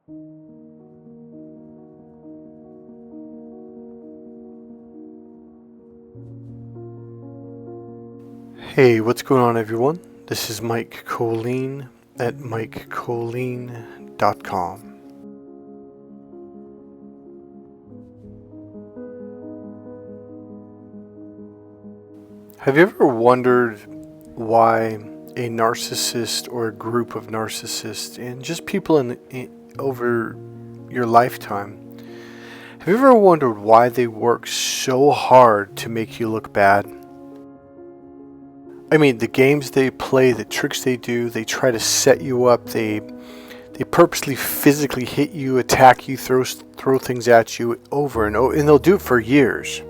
Hey, what's going on, everyone? This is Mike Kollin at MikeKollin.com. Have you ever wondered why a narcissist or a group of narcissists, and just people over your lifetime, have you ever wondered why they work so hard to make you look bad? I mean, the games they play, the tricks they do, they try to set you up, they purposely physically hit you, attack you, throw things at you over and over, and they'll do it for years.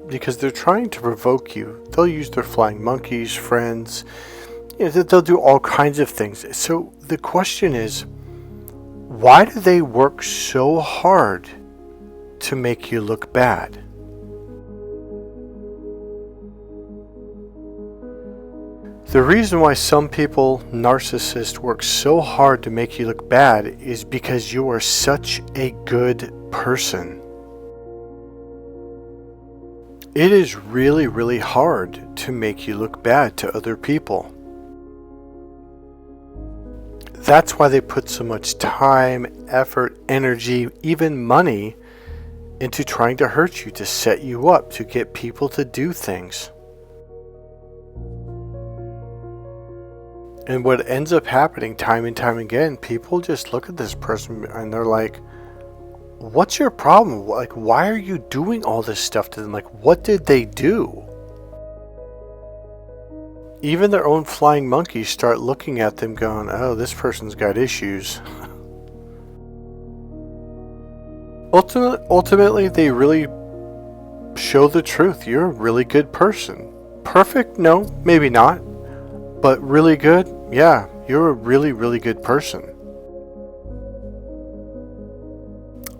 Because they're trying to provoke you. They'll use their flying monkeys, friends, they'll do all kinds of things. So the question is, why do they work so hard to make you look bad? The reason why some people, narcissists, work so hard to make you look bad is because you are such a good person. It is really, really hard to make you look bad to other people. That's why they put so much time, effort, energy, even money into trying to hurt you, to set you up, to get people to do things. And what ends up happening time and time again, people just look at this person and they're like, what's your problem? Like, why are you doing all this stuff to them? Like, what did they do? Even their own flying monkeys start looking at them going, oh, this person's got issues. Ultimately, they really show the truth. You're a really good person. Perfect? No, maybe not. But really good? Yeah, you're a really, really good person.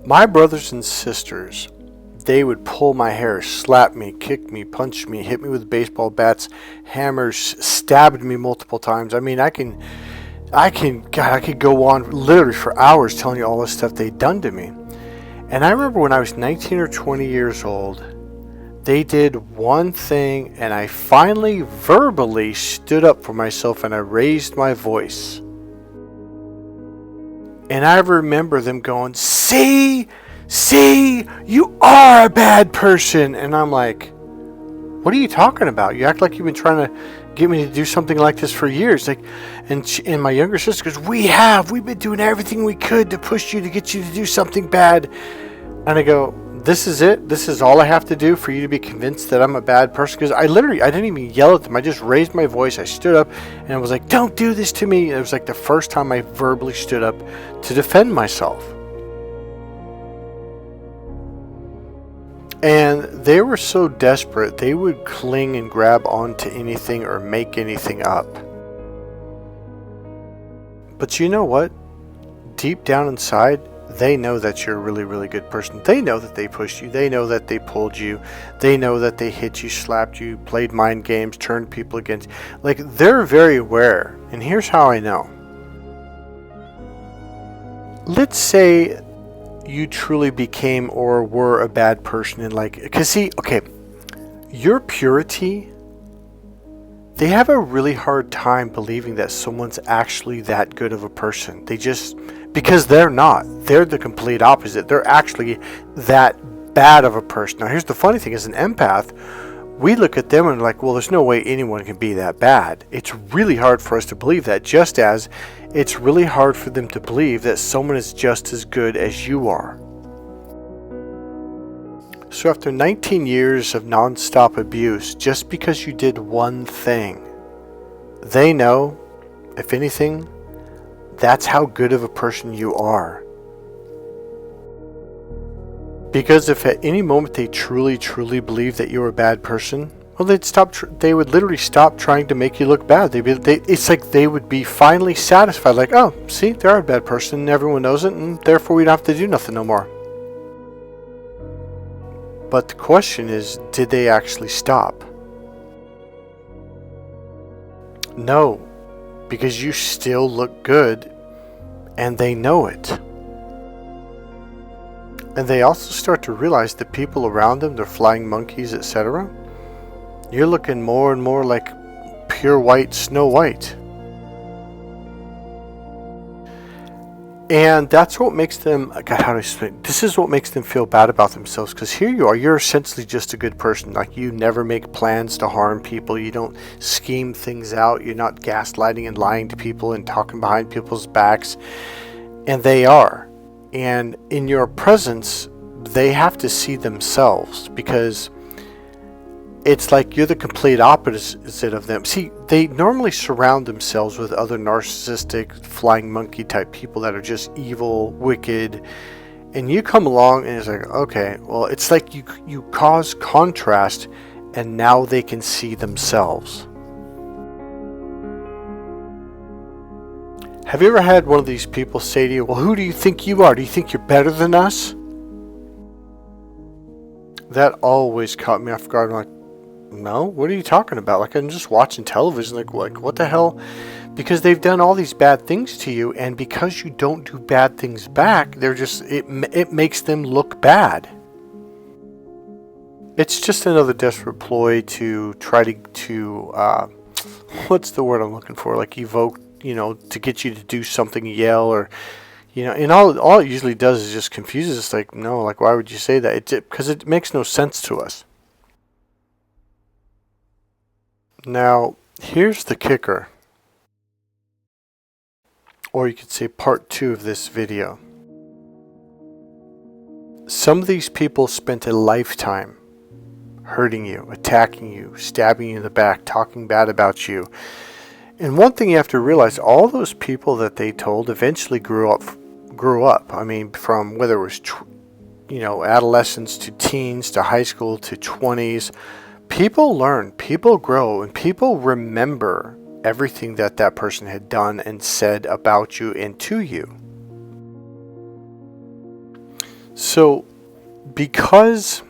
My brothers and sisters, they would pull my hair, slap me, kick me, punch me, hit me with baseball bats, hammers, stabbed me multiple times. I mean, I could go on literally for hours telling you all the stuff they'd done to me. And I remember when I was 19 or 20 years old, they did one thing, and I finally verbally stood up for myself and I raised my voice. And I remember them going, see, you are a bad person. And I'm like, what are you talking about? You act like you've been trying to get me to do something like this for years. Like, and my younger sister goes, we've been doing everything we could to push you, to get you to do something bad. And I go, this is it? This is all I have to do for you to be convinced that I'm a bad person? Because I didn't even yell at them. I just raised my voice. I stood up and I was like, don't do this to me. It was like the first time I verbally stood up to defend myself. And they were so desperate, they would cling and grab onto anything or make anything up. But you know what? Deep down inside, they know that you're a really, really good person. They know that they pushed you. They know that they pulled you. They know that they hit you, slapped you, played mind games, turned people against you. Like, they're very aware. And here's how I know. Let's say you truly became or were a bad person, and because see, okay, your purity, they have a really hard time believing that someone's actually that good of a person. Because they're not. They're the complete opposite. They're actually that bad of a person. Now, here's the funny thing. As an empath, we look at them and are like, well, there's no way anyone can be that bad. It's really hard for us to believe that, just as it's really hard for them to believe that someone is just as good as you are. So after 19 years of nonstop abuse, just because you did one thing, they know, if anything, that's how good of a person you are. Because if at any moment they truly, truly believe that you're a bad person, well, they would literally stop trying to make you look bad. It's like they would be finally satisfied, like, oh, see, they're a bad person, and everyone knows it, and therefore we don't have to do nothing no more. But the question is, did they actually stop? No, because you still look good and they know it. And they also start to realize the people around them, they're flying monkeys, etc. You're looking more and more like pure white Snow White. And that's what makes them, God, how do I explain? This is what makes them feel bad about themselves, because here you are, you're essentially just a good person. Like, you never make plans to harm people, you don't scheme things out, you're not gaslighting and lying to people and talking behind people's backs. And they are. And in your presence, they have to see themselves, because it's like you're the complete opposite of them. See, they normally surround themselves with other narcissistic, flying monkey type people that are just evil, wicked. And you come along and it's like, okay, well, it's like you cause contrast, and now they can see themselves. Have you ever had one of these people say to you, well, who do you think you are? Do you think you're better than us? That always caught me off guard. I'm like, no, what are you talking about? Like, I'm just watching television, like what the hell? Because they've done all these bad things to you, and because you don't do bad things back, they're just, it makes them look bad. It's just another desperate ploy to try to what's the word I'm looking for? Like, evoke, to get you to do something, yell, or, and all it usually does is just confuses us. Like, no, like, why would you say that? Because it makes no sense to us. Now, here's the kicker. Or you could say part 2 of this video. Some of these people spent a lifetime hurting you, attacking you, stabbing you in the back, talking bad about you. And one thing you have to realize, all those people that they told eventually grew up. I mean, from whether it was, adolescence to teens to high school to 20s, people learn, people grow, and people remember everything that person had done and said about you and to you. So, because,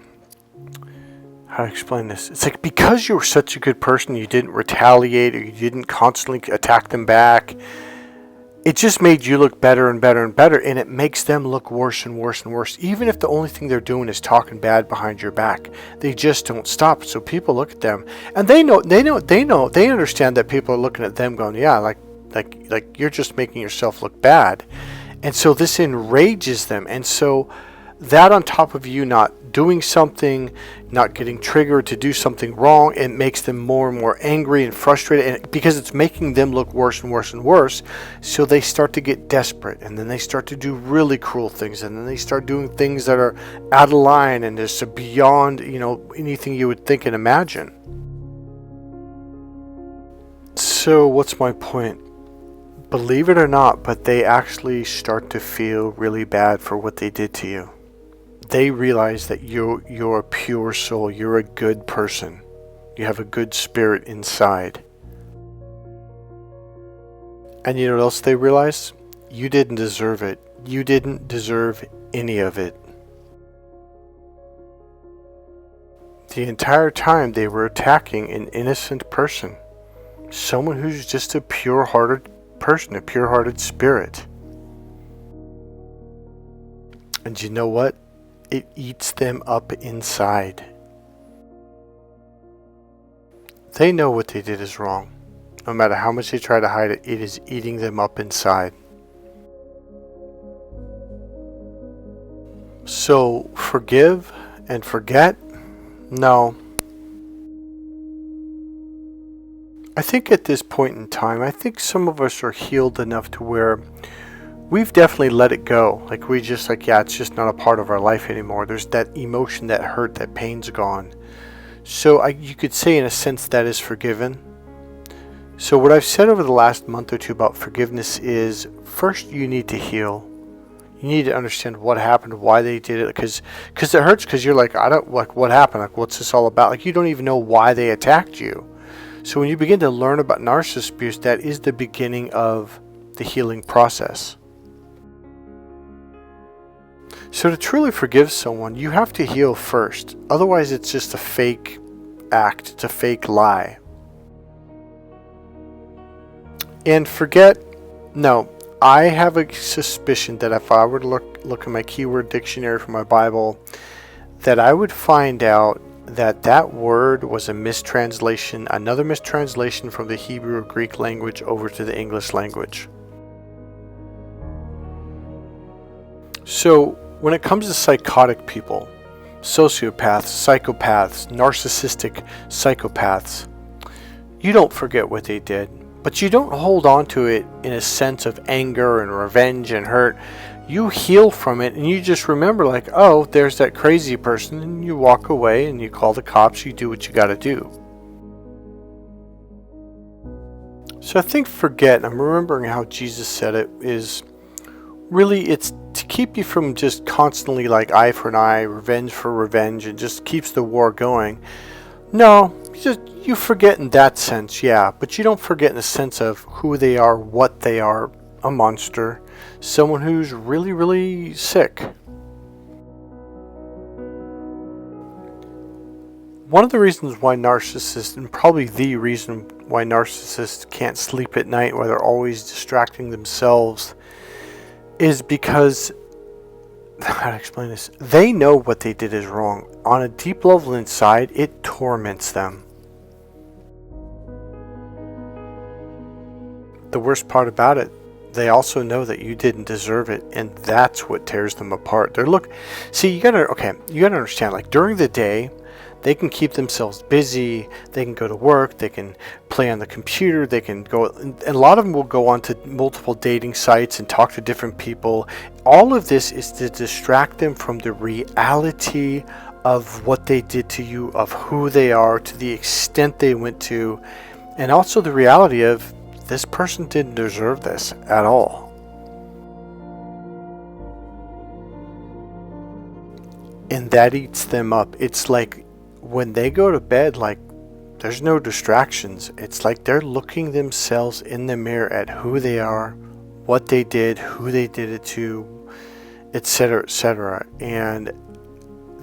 how to explain this? It's like, because you were such a good person, you didn't retaliate, or you didn't constantly attack them back, it just made you look better and better and better, and it makes them look worse and worse and worse. Even if the only thing they're doing is talking bad behind your back, they just don't stop. So people look at them, and they understand that people are looking at them going, yeah, like you're just making yourself look bad. And so this enrages them. And so that, on top of you not doing something, not getting triggered to do something wrong, it makes them more and more angry and frustrated, and because it's making them look worse and worse and worse. So they start to get desperate, and then they start to do really cruel things, and then they start doing things that are out of line and just beyond, anything you would think and imagine. So what's my point? Believe it or not, but they actually start to feel really bad for what they did to you. They realize that you're a pure soul. You're a good person. You have a good spirit inside. And you know what else they realize? You didn't deserve it. You didn't deserve any of it. The entire time they were attacking an innocent person. Someone who's just a pure-hearted person, a pure-hearted spirit. And you know what? It eats them up inside. They know what they did is wrong. No matter how much they try to hide it, it is eating them up inside. So, forgive and forget? No. I think at this point in time, I think some of us are healed enough to where we've definitely let it go. Like, we just it's just not a part of our life anymore. There's that emotion, that hurt, that pain's gone. So you could say, in a sense, that is forgiven. So what I've said over the last month or two about forgiveness is, first you need to heal. You need to understand what happened, why they did it, because it hurts, because you're like, what happened? Like, what's this all about? Like, you don't even know why they attacked you. So when you begin to learn about narcissist abuse, that is the beginning of the healing process. So to truly forgive someone, you have to heal first. Otherwise, it's just a fake act. It's a fake lie. And forget, no. I have a suspicion that if I were to look in my keyword dictionary for my Bible, that I would find out that that word was a mistranslation, another mistranslation from the Hebrew or Greek language over to the English language. So when it comes to psychotic people, sociopaths, psychopaths, narcissistic psychopaths, you don't forget what they did, but you don't hold on to it in a sense of anger and revenge and hurt. You heal from it and you just remember, like, oh, there's that crazy person, and you walk away and you call the cops, you do what you got to do. So I think forget, I'm remembering how Jesus said it, is really, it's to keep you from just constantly like eye for an eye, revenge for revenge, and just keeps the war going. No, you forget in that sense, yeah, but you don't forget in the sense of who they are, what they are, a monster, someone who's really, really sick. One of the reasons why narcissists, and probably the reason why narcissists can't sleep at night, why they're always distracting themselves, is because, how to explain this, they know what they did is wrong. On a deep level inside, it torments them. The worst part about it, they also know that you didn't deserve it, and that's what tears them apart. You gotta understand, like during the day, they can keep themselves busy, they can go to work, they can play on the computer, they can go, and a lot of them will go on to multiple dating sites and talk to different people. All of this is to distract them from the reality of what they did to you, of who they are, to the extent they went to, and also the reality of this person didn't deserve this at all. And that eats them up. It's like when they go to bed, like there's no distractions. It's like they're looking themselves in the mirror at who they are, what they did, who they did it to, etc., etc. And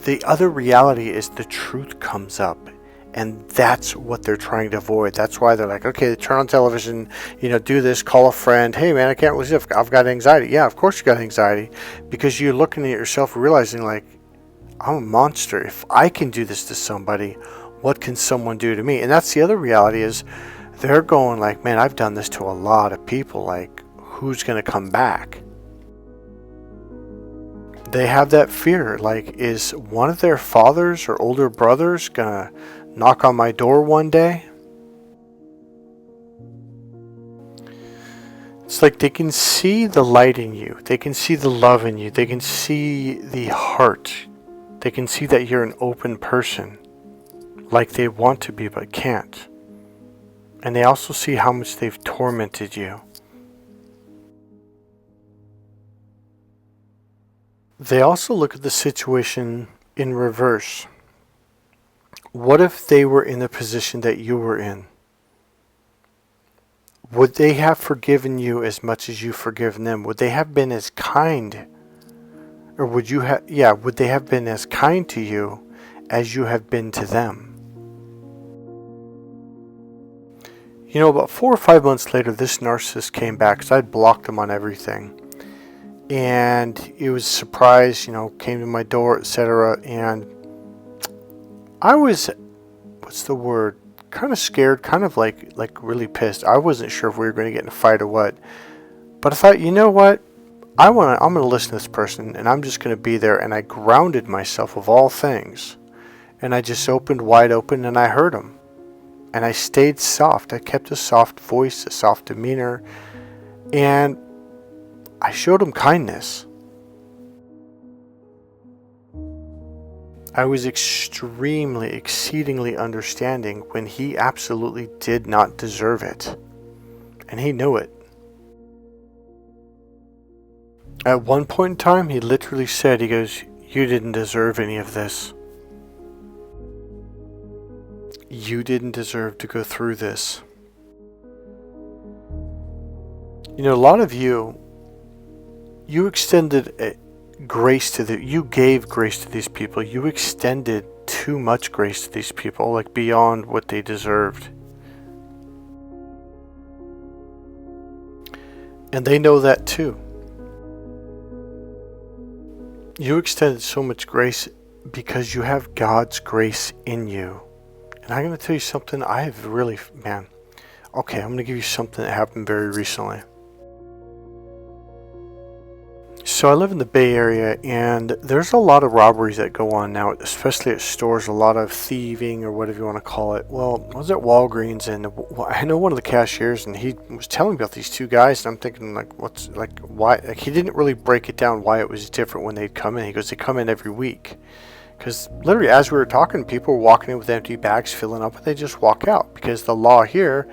the other reality is the truth comes up. And that's what they're trying to avoid. That's why they're like, okay, turn on television, do this, call a friend. Hey man, I can't believe it. I've got anxiety. Yeah, of course you got anxiety. Because you're looking at yourself realizing, like, I'm a monster. If I can do this to somebody, what can someone do to me? And that's the other reality, is they're going like, man, I've done this to a lot of people. Like, who's going to come back? They have that fear. Like, is one of their fathers or older brothers going to knock on my door one day? It's like they can see the light in you. They can see the love in you. They can see the heart. They can see that you're an open person, like they want to be but can't. And they also see how much they've tormented you. They also look at the situation in reverse. What if they were in the position that you were in? Would they have forgiven you as much as you've forgiven them? Would they have been as kind? Or would they have been as kind to you as you have been to them? About 4 or 5 months later, this narcissist came back, because I'd blocked him on everything. And he was surprised, came to my door, etc. And I was, kind of scared, kind of like really pissed. I wasn't sure if we were going to get in a fight or what. But I thought, you know what? I'm going to listen to this person, and I'm just going to be there. And I grounded myself, of all things. And I just opened wide open, and I heard him. And I stayed soft. I kept a soft voice, a soft demeanor. And I showed him kindness. I was exceedingly understanding when he absolutely did not deserve it. And he knew it. At one point in time, he literally said, he goes, "You didn't deserve any of this. You didn't deserve to go through this." A lot of you extended grace you gave grace to these people. You extended too much grace to these people, like beyond what they deserved. And they know that too. You extended so much grace because you have God's grace in you. And I'm going to tell you something I have really, man. Okay, I'm going to give you something that happened very recently. So I live in the Bay Area, and there's a lot of robberies that go on now, especially at stores, a lot of thieving or whatever you want to call it. Well, I was at Walgreens, and I know one of the cashiers, and he was telling me about these two guys, and I'm thinking, like, why? Like, he didn't really break it down why it was different when they'd come in. He goes, they come in every week. Because literally, as we were talking, people were walking in with empty bags, filling up, and they just walk out. Because the law here,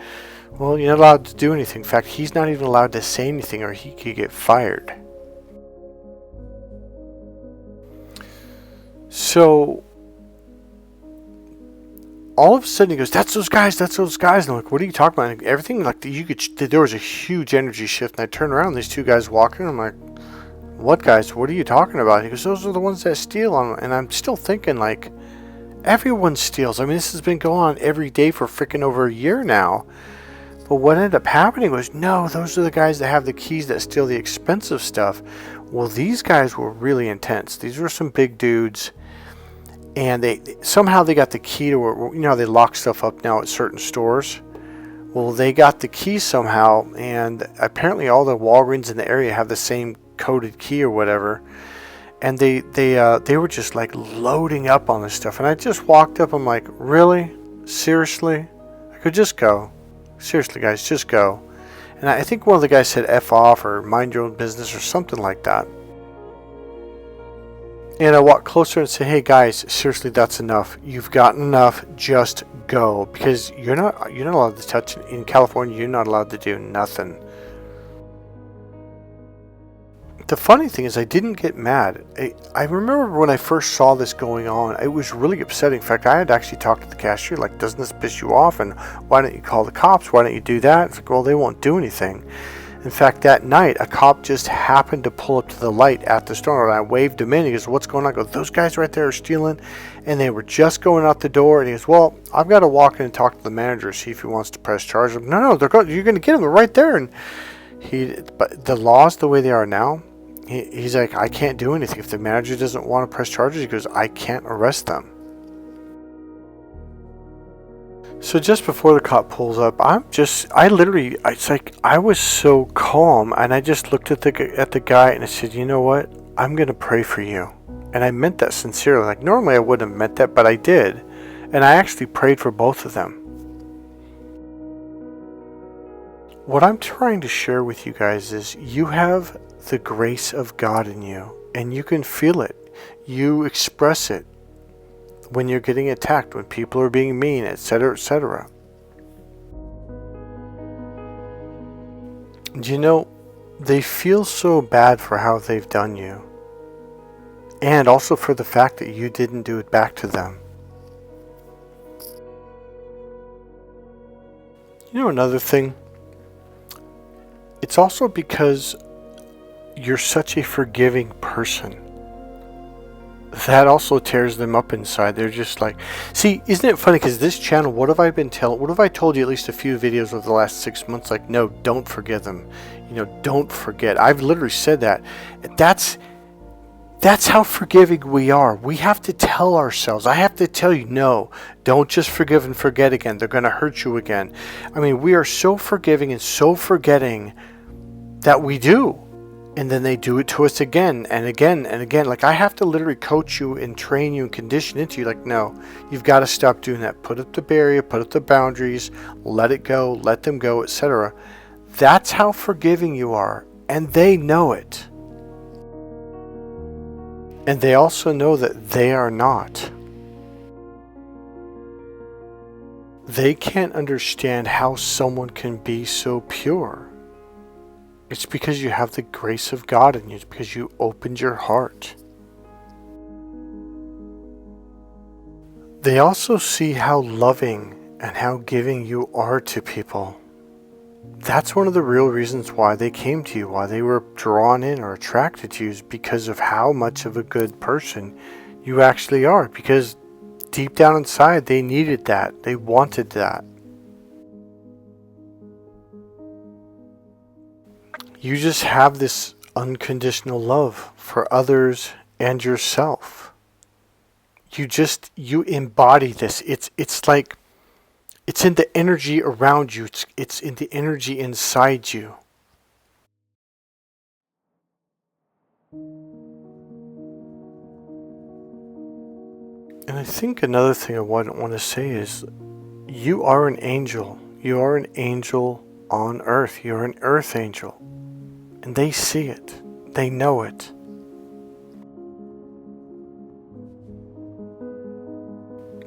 well, you're not allowed to do anything. In fact, he's not even allowed to say anything, or he could get fired. So, all of a sudden he goes, that's those guys. And I'm like, what are you talking about? And everything, like, there was a huge energy shift. And I turned around, these two guys walking. I'm like, what guys? What are you talking about? He goes, those are the ones that steal. And I'm still thinking, like, everyone steals. I mean, this has been going on every day for freaking over a year now. But what ended up happening was, no, those are the guys that have the keys that steal the expensive stuff. Well, these guys were really intense. These were some big dudes. And they somehow got the key to where, you know how they lock stuff up now at certain stores? Well, they got the key somehow, and apparently all the Walgreens in the area have the same coded key or whatever. And they were just like loading up on this stuff. And I just walked up, I'm like, really? Seriously? I could just go. Seriously, guys, just go. And I think one of the guys said F off or mind your own business or something like that. And I walked closer and said, hey guys, seriously, that's enough. You've gotten enough. Just go. Because you're not allowed to touch in California. You're not allowed to do nothing. The funny thing is I didn't get mad. I remember when I first saw this going on, it was really upsetting. In fact, I had actually talked to the cashier, like, doesn't this piss you off? And why don't you call the cops? Why don't you do that? It's like, well, they won't do anything. In fact, that night, a cop just happened to pull up to the light at the store, and I waved him in. He goes, what's going on? I go, those guys right there are stealing, and they were just going out the door. And he goes, well, I've got to walk in and talk to the manager, see if he wants to press charges. No, you're going to get them. They're right there. And but the laws, the way they are now, he's like, I can't do anything. If the manager doesn't want to press charges, he goes, I can't arrest them. So just before the cop pulls up, it's like I was so calm, and I just looked at the guy and I said, you know what? I'm going to pray for you. And I meant that sincerely. Like, normally I wouldn't have meant that, but I did. And I actually prayed for both of them. What I'm trying to share with you guys is you have the grace of God in you, and you can feel it. You express it when you're getting attacked, when people are being mean, etc., etc. You know, they feel so bad for how they've done you, and also for the fact that you didn't do it back to them. You know, another thing, it's also because you're such a forgiving person. That also tears them up inside. They're just like, see, isn't it funny? Because this channel, what have I told you at least a few videos over the last 6 months? Like, no, don't forgive them. You know, don't forget. I've literally said that. That's how forgiving we are. We have to tell ourselves. I have to tell you, no, don't just forgive and forget again. They're going to hurt you again. I mean, we are so forgiving and so forgetting that we do. And then they do it to us again and again and again. Like, I have to literally coach you and train you and condition into you. Like, no, you've got to stop doing that. Put up the barrier, put up the boundaries, let it go, let them go, etc. That's how forgiving you are. And they know it. And they also know that they are not. They can't understand how someone can be so pure. It's because you have the grace of God in you. It's because you opened your heart. They also see how loving and how giving you are to people. That's one of the real reasons why they came to you, why they were drawn in or attracted to you, is because of how much of a good person you actually are. Because deep down inside, they needed that. They wanted that. You just have this unconditional love for others and yourself. You embody this. It's like it's in the energy around you. It's in the energy inside you. And I think another thing I want to say is you are an angel. You are an angel on earth. You're an earth angel. And they see it. They know it.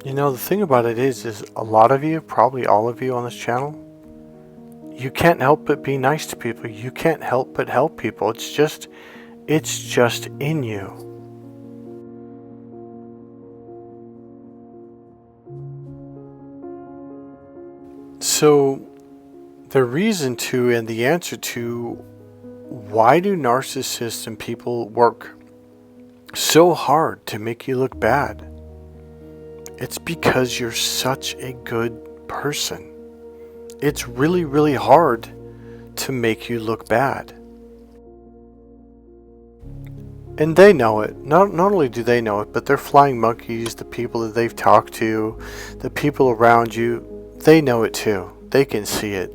You know, the thing about it is a lot of you, probably all of you on this channel, you can't help but be nice to people. You can't help but help people. It's just in you. So, the reason to and the answer to why do narcissists and people work so hard to make you look bad? It's because you're such a good person. It's really, really hard to make you look bad. And they know it. Not only do they know it, but their flying monkeys, the people that they've talked to, the people around you, they know it too. They can see it.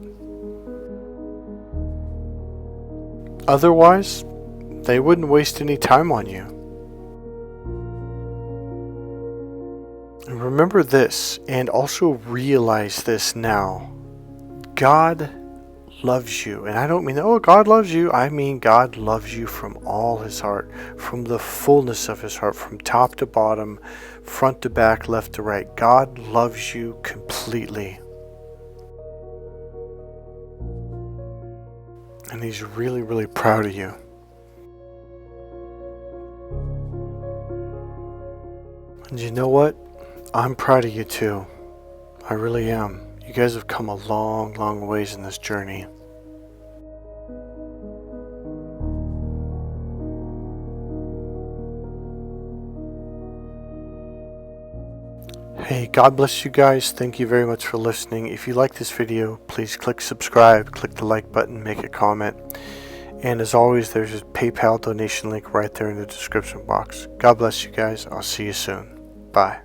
Otherwise, they wouldn't waste any time on you. And remember this, and also realize this now. God loves you. And I don't mean, oh, God loves you. I mean, God loves you from all his heart, from the fullness of his heart, from top to bottom, front to back, left to right. God loves you completely. And he's really, really proud of you. And you know what? I'm proud of you too. I really am. You guys have come a long, long ways in this journey. Hey, God bless you guys. Thank you very much for listening. If you like this video, please click subscribe, click the like button, make a comment. And as always, there's a PayPal donation link right there in the description box. God bless you guys. I'll see you soon. Bye.